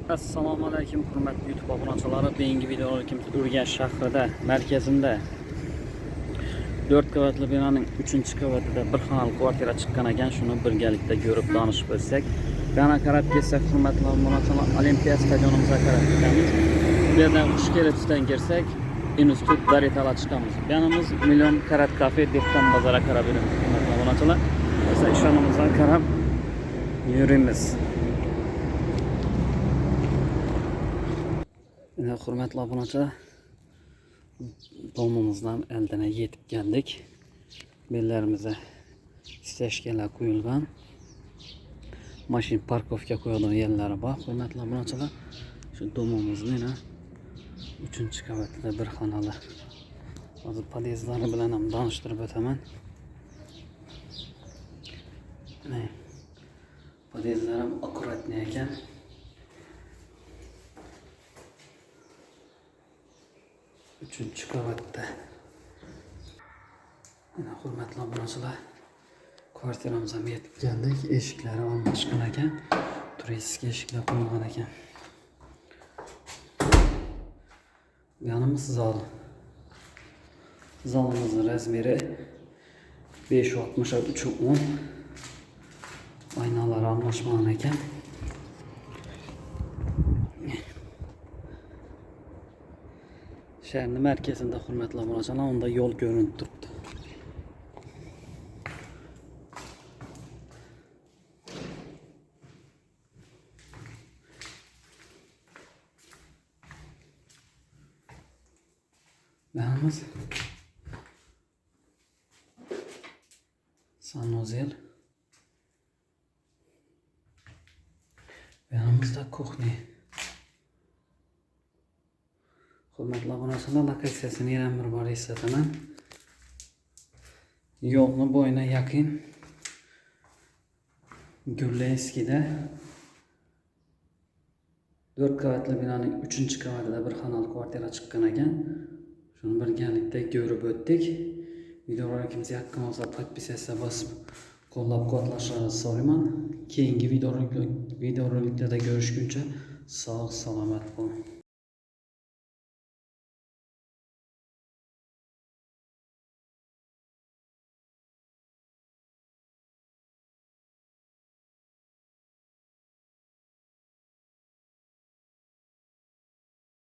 Assalomu alaykum hurmatli YouTube obunachilari. Bugungi videolarimiz Urganch shahrida markazida 4 qavatli binoning 3-qavatida bir xonali kvartira chiqqan ekan. Shuni birgalikda ko'rib tanishib o'tsak. Bana qarab kelsak hurmatli obunachilar, Olimpiya stadionimizga qarab ketamiz. Bu yerdan Xushkela tusidan kirsak, institut Daritala chiqamiz. Yanimiz Million Karat kafe dehqon bozorga qarab yuramiz hurmatli obunachilar. Esa ishonimizdan qarab yurimiz. Yine hurmatli obunachilar, domimizdan eldine yetib keldik. Bellarimize steshkalar qo'yilgan. Mashin parkovka qo'yadigan yerlari bor. Hurmatli obunachilar, shu domimizni yana 3-qavatida bir xonali. Hozir podyezdlari bilan ham tanishtirib o'taman. Podyezdlarim akkuratniy ekan. Üçüncü qavatda. Yine hurmatli obunachilar, kvartiramizga yetib keldik. Eshiklari almashgan ekan. Turistik eshiklar qo'yilgan ekan. Yanımız zal. Zalımızın razmeri 5.60-3.10. Aynalar almashgan ekan. Şehrin merkezinde hurmatli obunachilar, onda yol görünüp turibdi. Yanımız sanuzel. Yanımızda kuxni. Hurmatli obunachilar, lokatsiyasini yana bir bor eslataman. Yo'lni bo'yina yaqin Gurleyskida 4 qavatli binoning 3-qavatida bir xonali kvartira chiqqan ekan. Shuni birgalikda ko'rib o'tdik. Videolarimiz yoqqan bo'lsa, podpisatsiya bosib qo'llab-quvvatlashlaringizni so'rayman. Keyingi videoroliklarda görüşguncha sog' salomat bo'ling.